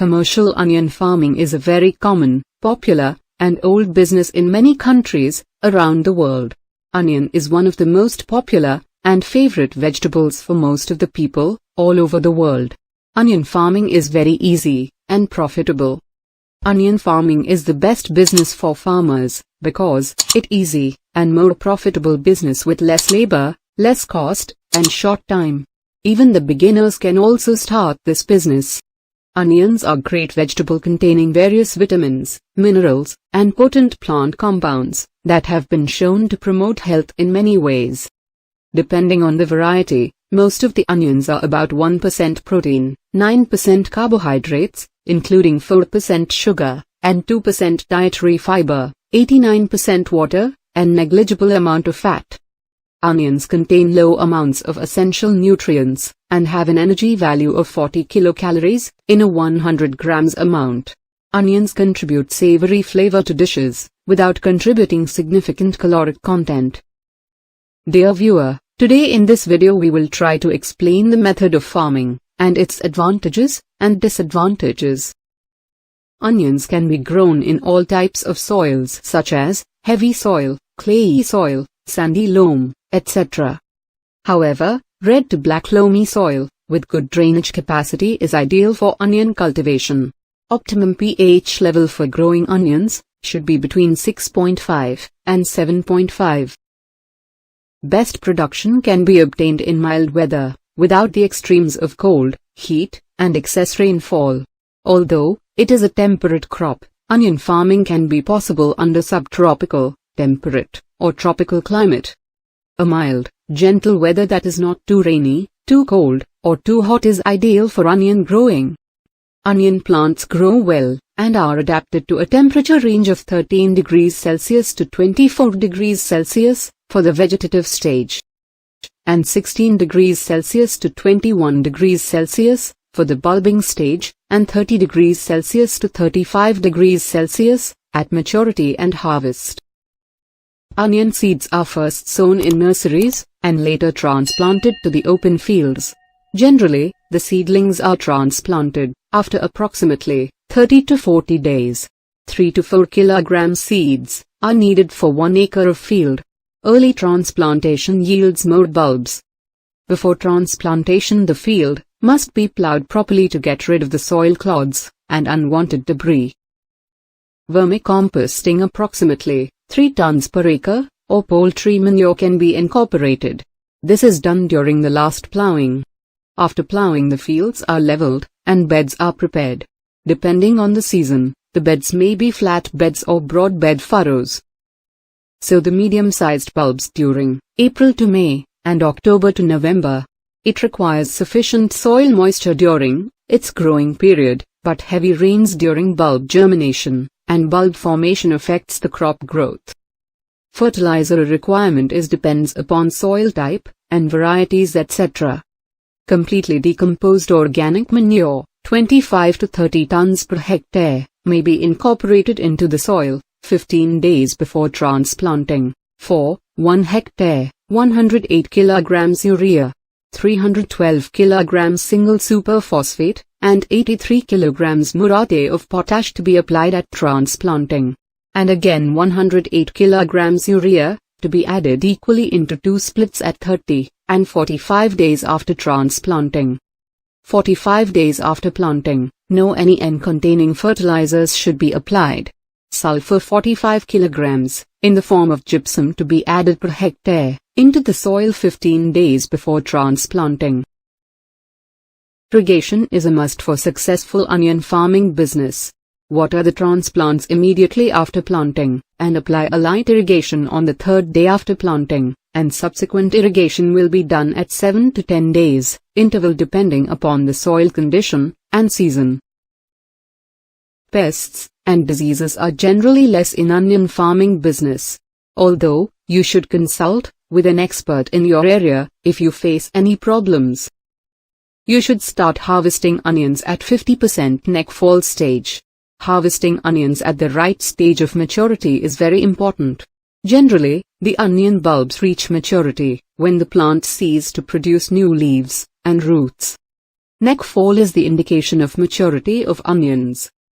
Commercial onion farming is a very common, popular, and old business in many countries around the world. Onion is one of the most popular and favorite vegetables for most of the people all over the world. Onion farming is very easy and profitable. Onion farming is the best business for farmers because it's easy and more profitable business with less labor, less cost, and short time. Even the beginners can also start this business. Onions are great vegetable containing various vitamins, minerals, and potent plant compounds that have been shown to promote health in many ways. Depending on the variety, most of the onions are about 1% protein, 9% carbohydrates, including 4% sugar, and 2% dietary fiber, 89% water, and negligible amount of fat. Onions contain low amounts of essential nutrients and have an energy value of 40 kilocalories in a 100 grams amount. Onions contribute savory flavor to dishes without contributing significant caloric content. Dear viewer, today in this video we will try to explain the method of farming and its advantages and disadvantages. Onions can be grown in all types of soils such as heavy soil, clayey soil, sandy loam, etc. However, red to black loamy soil with good drainage capacity is ideal for onion cultivation. Optimum pH level for growing onions should be between 6.5 and 7.5. Best production can be obtained in mild weather, without the extremes of cold, heat, and excess rainfall. Although it is a temperate crop, onion farming can be possible under subtropical, temperate, or tropical climate. A mild, gentle weather that is not too rainy, too cold, or too hot is ideal for onion growing. Onion plants grow well and are adapted to a temperature range of 13 degrees Celsius to 24 degrees Celsius for the vegetative stage, and 16 degrees Celsius to 21 degrees Celsius for the bulbing stage, and 30 degrees Celsius to 35 degrees Celsius at maturity and harvest. Onion seeds are first sown in nurseries and later transplanted to the open fields. Generally, the seedlings are transplanted after approximately 30 to 40 days. 3 to 4 kilogram seeds are needed for 1 acre of field. Early transplantation yields more bulbs. Before transplantation, the field must be plowed properly to get rid of the soil clods and unwanted debris. Vermicomposting approximately 3 tons per acre, or poultry manure can be incorporated. This is done during the last plowing. After plowing, the fields are leveled and beds are prepared. Depending on the season, the beds may be flat beds or broad bed furrows. Sow the medium-sized bulbs during April to May and October to November. It requires sufficient soil moisture during its growing period, but heavy rains during bulb germination and bulb formation affects the crop growth. Fertilizer requirement depends upon soil type and varieties, etc. Completely decomposed organic manure, 25 to 30 tons per hectare, may be incorporated into the soil 15 days before transplanting. For 1 hectare, 108 kilograms urea, 312 kilograms single superphosphate, and 83 kilograms muriate of potash to be applied at transplanting. And again 108 kilograms urea to be added equally into 2 splits at 30 and 45 days after transplanting. 45 days after planting, no NEN-containing fertilizers should be applied. Sulfur 45 kilograms in the form of gypsum to be added per hectare into the soil 15 days before transplanting. Irrigation is a must for successful onion farming business. Water the transplants immediately after planting, and apply a light irrigation on the 3rd day after planting, and subsequent irrigation will be done at 7 to 10 days interval depending upon the soil condition and season. Pests and diseases are generally less in onion farming business. Although, you should consult with an expert in your area if you face any problems. You should start harvesting onions at 50% neck fall stage. Harvesting onions at the right stage of maturity is very important. Generally, the onion bulbs reach maturity when the plant ceases to produce new leaves and roots. Neck fall is the indication of maturity of onions.